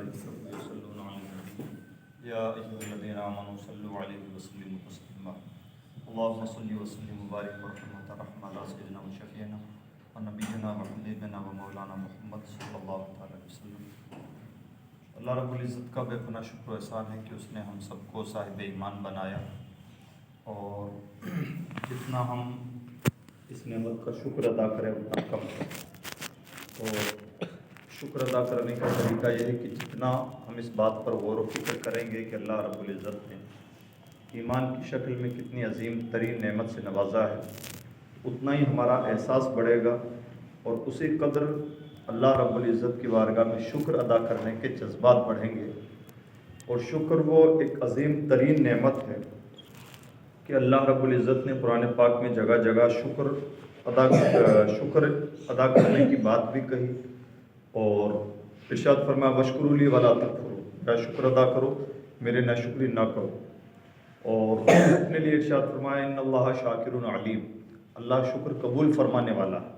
وملائكته يصلون على النبي يا أيها الذين آمنوا صلوا عليه وسلموا تسليما اللهم صل وسلم وبارك ورحمة على سيدنا وشفيعنا ونبينا وحبيبنا ومولانا محمد صلی اللہ علیہ وسلم۔ اللہ رب العزت کا بے پناہ شکر و احسان ہے کہ اس نے ہم سب کو صاحب ایمان بنایا، اور جتنا ہم اس نعمت کا شکر ادا کریں اتنا کم ہے۔ اور شکر ادا کرنے کا طریقہ یہ ہے کہ جتنا ہم اس بات پر غور و فکر کریں گے کہ اللہ رب العزت نے ایمان کی شکل میں کتنی عظیم ترین نعمت سے نوازا ہے، اتنا ہی ہمارا احساس بڑھے گا، اور اسی قدر اللہ رب العزت کی بارگاہ میں شکر ادا کرنے کے جذبات بڑھیں گے۔ اور شکر وہ ایک عظیم ترین نعمت ہے کہ اللہ رب العزت نے قرآن پاک میں جگہ جگہ شکر ادا کرنے کی بات بھی کہی، اور ارشاد فرمایا وَاشْكُرُوا لِي وَلَا تَكْفُرُوا، میرا شکر ادا کرو، میرے ناشکری نہ کرو۔ اور اپنے لیے ارشاد فرمایا اِنَّ اللَّهَ شَاكِرٌ عَلِيمٌ، اللہ شکر قبول فرمانے والا ہے۔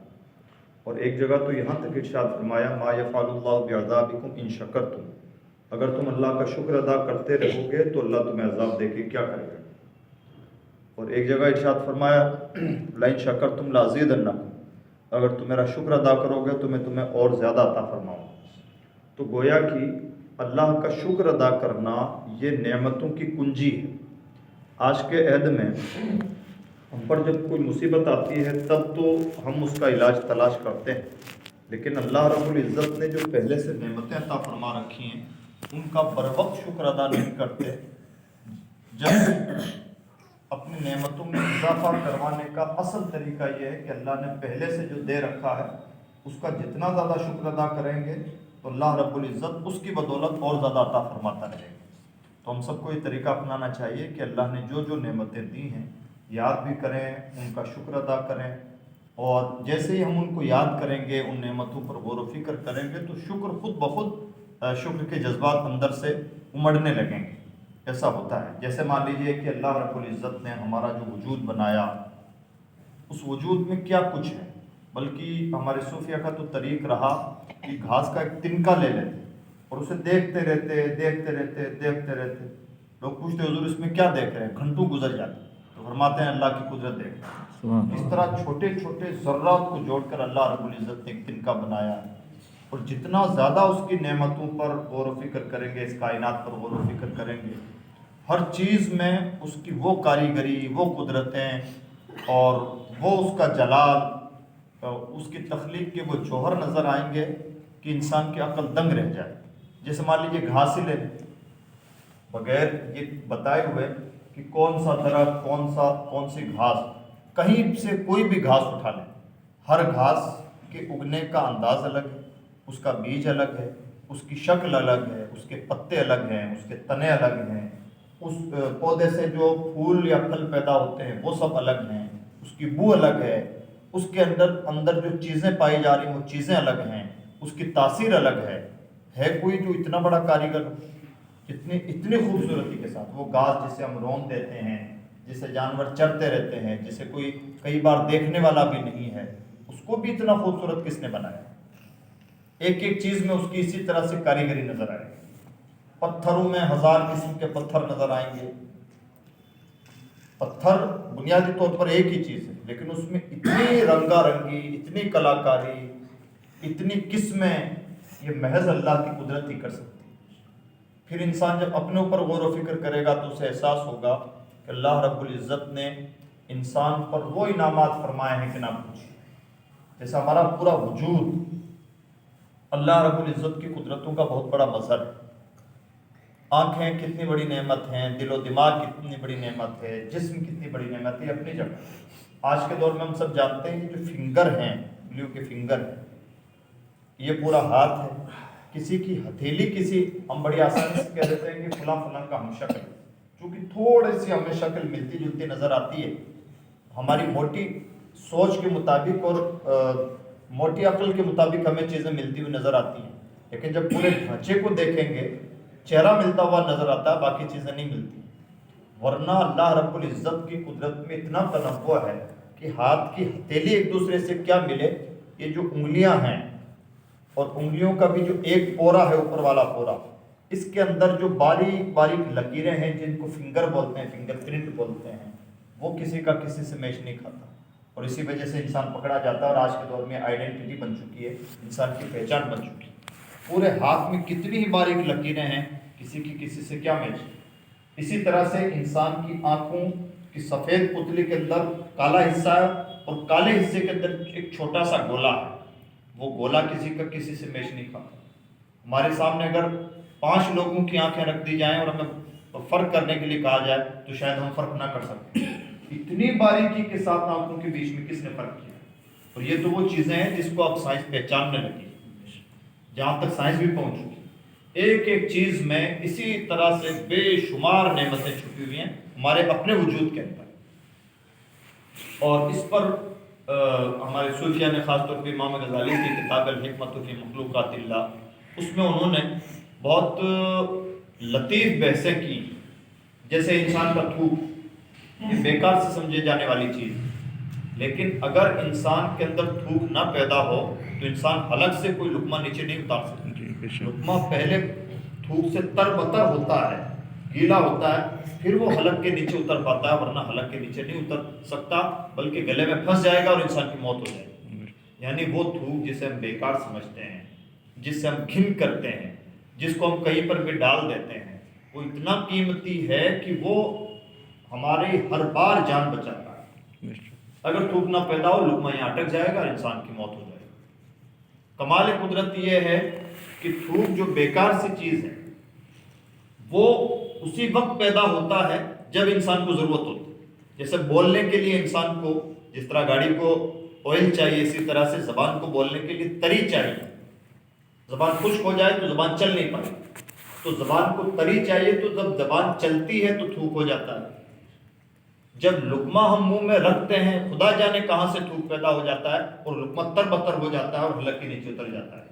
اور ایک جگہ تو یہاں تک ارشاد فرمایا مَا يَفْعَلُ اللَّهُ بِعَذَابِكُمْ إِن شَكَرْتُمْ، اگر تم اللہ کا شکر ادا کرتے رہو گے تو اللہ تمہیں عذاب دے کے کیا کرے گا۔ اور ایک جگہ ارشاد فرمایا لَئِن شَكَرْتُمْ لَأَزِيدَنَّكُمْ، اگر تم میرا شکر ادا کرو گے تو میں تمہیں اور زیادہ عطا فرماؤں گا۔ تو گویا کہ اللہ کا شکر ادا کرنا یہ نعمتوں کی کنجی ہے۔ آج کے عہد میں ہم پر جب کوئی مصیبت آتی ہے تب تو ہم اس کا علاج تلاش کرتے ہیں، لیکن اللہ رب العزت نے جو پہلے سے نعمتیں عطا فرما رکھی ہیں ان کا بر وقت شکر ادا نہیں کرتے۔ جب اپنی نعمتوں میں اضافہ کروانے کا اصل طریقہ یہ ہے کہ اللہ نے پہلے سے جو دے رکھا ہے اس کا جتنا زیادہ شکر ادا کریں گے تو اللہ رب العزت اس کی بدولت اور زیادہ عطا فرماتا رہے گا۔ تو ہم سب کو یہ طریقہ اپنانا چاہیے کہ اللہ نے جو جو نعمتیں دی ہیں یاد بھی کریں، ان کا شکر ادا کریں، اور جیسے ہی ہم ان کو یاد کریں گے، ان نعمتوں پر غور و فکر کریں گے تو شکر خود بخود شکر کے جذبات اندر سے امڑنے لگیں گے۔ ایسا ہوتا ہے جیسے مان لیجئے کہ اللہ رب العزت نے ہمارا جو وجود بنایا، اس وجود میں کیا کچھ ہے، بلکہ ہمارے صوفیہ کا تو طریق رہا کہ گھاس کا ایک تنکا لے لیتے اور اسے دیکھتے رہتے۔ لوگ پوچھتے حضور اس میں کیا دیکھ رہے ہیں، گھنٹوں گزر جاتے، تو فرماتے ہیں اللہ کی قدرت دیکھ رہے ہیں۔ اس طرح چھوٹے چھوٹے ذرات کو جوڑ کر اللہ رب العزت نے ایک تنکا بنایا، اور جتنا زیادہ اس کی نعمتوں پر غور و فکر کریں گے، اس کائنات پر غور و فکر کریں گے، ہر چیز میں اس کی وہ کاریگری، وہ قدرتیں اور وہ اس کا جلال، اس کی تخلیق کے وہ جوہر نظر آئیں گے کہ انسان کی عقل دنگ رہ جائے۔ جیسے مان لیجیے گھاس ہی لے لیں، بغیر یہ بتائے ہوئے کہ کون سا درخت، کون سی گھاس، کہیں سے کوئی بھی گھاس اٹھا لیں، ہر گھاس کے اگنے کا انداز الگ ہے، اس کا بیج الگ ہے، اس کی شکل الگ ہے، اس کے پتے الگ ہیں، اس کے تنے الگ ہیں، اس پودے سے جو پھول یا پھل پیدا ہوتے ہیں وہ سب الگ ہیں، اس کی بو الگ ہے، اس کے اندر جو چیزیں پائی جا رہی ہیں وہ چیزیں الگ ہیں، اس کی تاثیر الگ ہے کوئی جو اتنا بڑا کاریگر اتنی خوبصورتی کے ساتھ وہ گھاس جسے ہم رون دیتے ہیں، جسے جانور چرتے رہتے ہیں، جسے کوئی کئی بار دیکھنے والا بھی نہیں ہے، اس کو بھی اتنا خوبصورت کس نے بنایا؟ ایک ایک چیز میں اس کی اسی طرح سے کاریگری نظر آئے گی۔ پتھروں میں ہزار قسم کے پتھر نظر آئیں گے۔ پتھر بنیادی طور پر ایک ہی چیز ہے، لیکن اس میں اتنی رنگا رنگی، اتنی کلاکاری، اتنی قسمیں، یہ محض اللہ کی قدرت ہی کر سکتی ہے۔ پھر انسان جب اپنے اوپر غور و فکر کرے گا تو اسے احساس ہوگا کہ اللہ رب العزت نے انسان پر وہ انعامات فرمائے ہیں کہ نہ پوچھیے۔ جیسے ہمارا پورا وجود اللہ رب العزت کی قدرتوں کا بہت بڑا مظہر ہے۔ آنکھیں کتنی بڑی نعمت ہیں، دل و دماغ کتنی بڑی نعمت ہے، جسم کتنی بڑی نعمت ہے اپنی جگہ۔ آج کے دور میں ہم سب جانتے ہیں کہ جو فنگر ہیں، انگلیوں کے فنگر ہیں، یہ پورا ہاتھ ہے۔ کسی کی ہتھیلی ہم بڑی آسانی سے کہہ دیتے ہیں کہ فلاں کا ہم شکل، چونکہ تھوڑی سی ہمیں شکل ملتی جلتی نظر آتی ہے، ہماری موٹی سوچ کے مطابق اور موٹی عقل کے مطابق ہمیں چیزیں ملتی ہوئی نظر آتی ہیں، لیکن جب پورے ڈھانچے کو دیکھیں گے چہرہ ملتا ہوا نظر آتا ہے، باقی چیزیں نہیں ملتی۔ ورنہ اللہ رب العزت کی قدرت میں اتنا تنوع ہے کہ ہاتھ کی ہتھیلی ایک دوسرے سے کیا ملے، یہ جو انگلیاں ہیں اور انگلیوں کا بھی جو ایک پورا ہے اوپر والا پورا، اس کے اندر جو باریک باریک لکیریں ہیں جن کو فنگر بولتے ہیں، فنگر پرنٹ بولتے ہیں، وہ کسی کا کسی سے میچ نہیں کھاتا، اور اسی وجہ سے انسان پکڑا جاتا ہے، اور آج کے دور میں آئیڈینٹی بن چکی ہے، انسان کی پہچان بن چکی ہے۔ پورے ہاتھ میں کتنی ہی باریک لکیریں ہیں، کسی کی کسی سے کیا میچ۔ اسی طرح سے انسان کی آنکھوں کی سفید پتلی کے اندر کالا حصہ ہے، اور کالے حصے کے اندر ایک چھوٹا سا گولا ہے، وہ گولا کسی کا کسی سے میچ نہیں کھاتا۔ ہمارے سامنے اگر 5 لوگوں کی آنکھیں رکھ دی جائیں اور ہمیں فرق کرنے کے لیے کہا جائے تو شاید ہم فرق نہ کر سکتے۔ اتنی باریکی کے ساتھ آنکھوں کے بیچ میں کس نے فرق کیا؟ اور یہ تو وہ چیزیں ہیں جس کو اب سائنس پہچاننے لگی، جہاں تک سائنس بھی پہنچ چکی۔ ایک ایک چیز میں اسی طرح سے بے شمار نعمتیں چھپی ہوئی ہیں ہمارے اپنے وجود کے اندر، اور اس پر ہمارے صوفیہ نے خاص طور پہ امام غزالی کی کتاب الحکمت فی مخلوقات اللہ، اس میں انہوں نے بہت لطیف بحثیں کی۔ جیسے انسان کا تھوک، یہ بیکار سے سمجھے جانے والی چیز، لیکن اگر انسان کے اندر تھوک نہ پیدا ہو تو انسان حلق سے کوئی لقمہ نیچے نہیں اتار سکتا۔ لقمہ پہلے تھوک سے تر بتر ہوتا ہے، گیلا ہوتا ہے، پھر وہ حلق کے نیچے اتر پاتا ہے، ورنہ حلق کے نیچے نہیں اتر سکتا، بلکہ گلے میں پھنس جائے گا اور انسان کی موت ہو جائے گی۔ یعنی وہ تھوک جسے ہم بیکار سمجھتے ہیں، جس سے ہم گھن کرتے ہیں، جس کو ہم کہیں پر بھی ڈال دیتے ہیں، وہ اتنا قیمتی ہے کہ وہ ہماری ہر بار جان بچاتا ہے۔ اگر تھوک نہ پیدا ہو، لقمہ یہاں اٹک جائے گا اور انسان کی موت ہو جائے گی۔ کمال قدرت یہ ہے کہ تھوک جو بیکار سی چیز ہے وہ اسی وقت پیدا ہوتا ہے جب انسان کو ضرورت ہوتی ہے۔ جیسے بولنے کے لیے انسان کو جس طرح گاڑی کو آئل چاہیے، اسی طرح سے زبان کو بولنے کے لیے تری چاہیے۔ زبان خشک ہو جائے تو زبان چل نہیں پائے، تو زبان کو تری چاہیے، تو جب زبان چلتی ہے تو تھوک ہو جاتا ہے۔ جب لقمہ ہم منہ میں رکھتے ہیں، خدا جانے کہاں سے تھوک پیدا ہو جاتا ہے اور لقمہ تر بتر ہو جاتا ہے اور حلق کے نیچے اتر جاتا ہے۔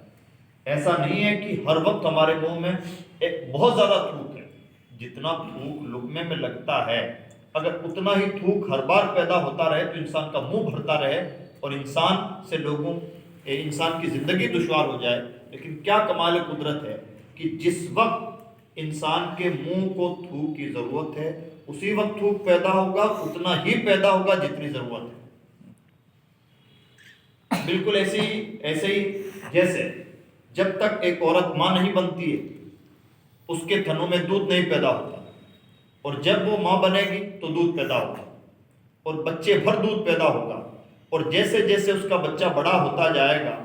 ایسا نہیں ہے کہ ہر وقت ہمارے منہ میں بہت زیادہ تھوک ہے۔ جتنا تھوک لقمے میں لگتا ہے، اگر اتنا ہی تھوک ہر بار پیدا ہوتا رہے تو انسان کا منہ بھرتا رہے اور انسان کی زندگی دشوار ہو جائے۔ لیکن کیا کمال قدرت ہے کہ جس وقت انسان کے منہ کو تھوک کی ضرورت ہے، اسی وقت تھوک پیدا ہوگا، اتنا ہی پیدا ہوگا جتنی ضرورت ہے۔ بالکل ایسے ہی جیسے جب تک ایک عورت ماں نہیں بنتی ہے، اس کے تھنوں میں دودھ نہیں پیدا ہوتا، اور جب وہ ماں بنے گی تو دودھ پیدا ہوگا اور بچے بھر دودھ پیدا ہوگا، اور جیسے جیسے اس کا بچہ بڑا ہوتا جائے گا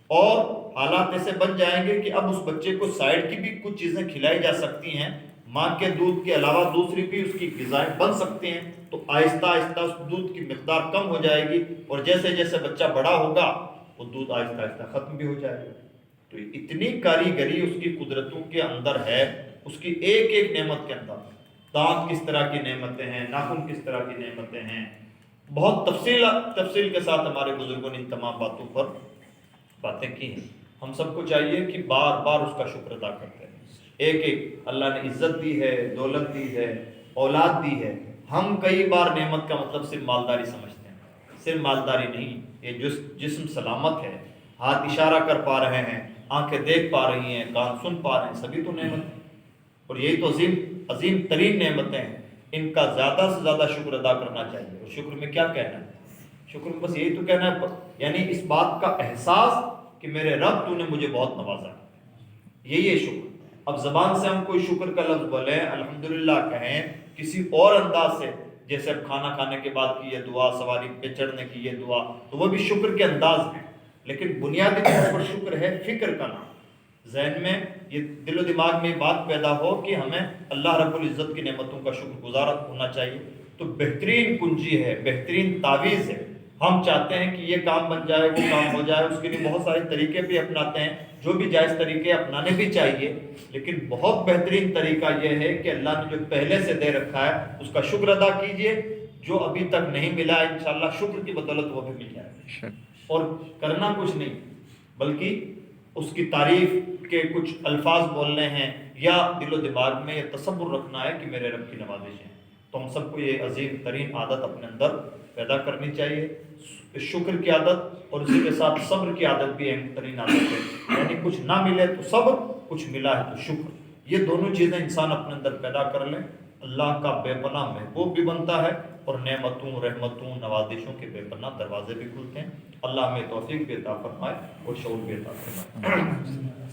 اور حالات ایسے بن جائیں گے کہ اب اس بچے کو سائڈ کی بھی کچھ چیزیں کھلائی جا سکتی ہیں، ماں کے دودھ کے علاوہ دوسری بھی اس کی غذائیں بن سکتی ہیں، تو آہستہ آہستہ اس دودھ کی مقدار کم ہو جائے گی، اور جیسے جیسے بچہ بڑا ہوگا وہ دودھ آہستہ آہستہ ختم بھی ہو جائے گا۔ تو اتنی کاریگری اس کی قدرتوں کے اندر ہے، اس کی ایک ایک نعمت کے اندر۔ دانت کس طرح کی نعمتیں ہیں، ناخن کس طرح کی نعمتیں ہیں، بہت تفصیل کے ساتھ ہمارے بزرگوں نے ان تمام باتوں پر باتیں کی ہیں۔ ہم سب کو چاہیے کہ بار بار اس کا شکر ادا کرتے ہیں۔ ایک ایک اللہ نے عزت دی ہے، دولت دی ہے، اولاد دی ہے، ہم کئی بار نعمت کا مطلب صرف مالداری سمجھتے ہیں۔ صرف مالداری نہیں، یہ جسم سلامت ہے، ہاتھ اشارہ کر پا رہے ہیں، آنکھیں دیکھ پا رہی ہیں، کان سن پا رہے ہیں، سبھی تو نعمت ہے، اور یہی تو عظیم ترین نعمتیں ہیں۔ ان کا زیادہ سے زیادہ شکر ادا کرنا چاہیے۔ اور شکر میں کیا کہنا ہے؟ شکر میں بس یہی تو کہنا ہے، یعنی اس بات کا احساس کہ میرے رب تو نے مجھے بہت نوازا، یہی ہے شکر۔ اب زبان سے ہم کوئی شکر کا لفظ بولیں، الحمدللہ کہیں، کسی اور انداز سے، جیسے اب کھانا کھانے کے بعد کی یہ دعا، سواری پہ چڑھنے کی یہ دعا، تو وہ بھی شکر کے انداز ہیں، لیکن بنیادی طور پر شکر ہے فکر کا نام۔ ذہن میں یہ دل و دماغ میں یہ بات پیدا ہو کہ ہمیں اللہ رب العزت کی نعمتوں کا شکر گزار ہونا چاہیے، تو بہترین کنجی ہے، بہترین تعویذ ہے۔ ہم چاہتے ہیں کہ یہ کام بن جائے، وہ کام ہو جائے، اس کے لیے بہت سارے طریقے بھی اپناتے ہیں، جو بھی جائز طریقے اپنانے بھی چاہیے، لیکن بہت بہترین طریقہ یہ ہے کہ اللہ نے جو پہلے سے دے رکھا ہے اس کا شکر ادا کیجئے۔ جو ابھی تک نہیں ملا ہے انشاءاللہ شکر کی بدولت وہ بھی مل جائے گا، اور کرنا کچھ نہیں بلکہ اس کی تعریف کے کچھ الفاظ بولنے ہیں، یا دل و دماغ میں یہ تصور رکھنا ہے کہ میرے رب کی نوازش ہے۔ تو ہم سب کو یہ عظیم ترین عادت اپنے اندر پیدا کرنی چاہیے، شکر کی عادت، اور اسی کے ساتھ صبر کی عادت بھی اہم ترین عادت ہے۔ یعنی کچھ نہ ملے تو صبر، کچھ ملا ہے تو شکر، یہ دونوں چیزیں انسان اپنے اندر پیدا کر لیں، اللہ کا بے پناہ محبوب بھی بنتا ہے اور نعمتوں، رحمتوں، نوازشوں کے بے پناہ دروازے بھی کھلتے ہیں۔ اللہ ہمیں توفیق بھی عطا فرمائے اور شعور بھی عطا فرمائے۔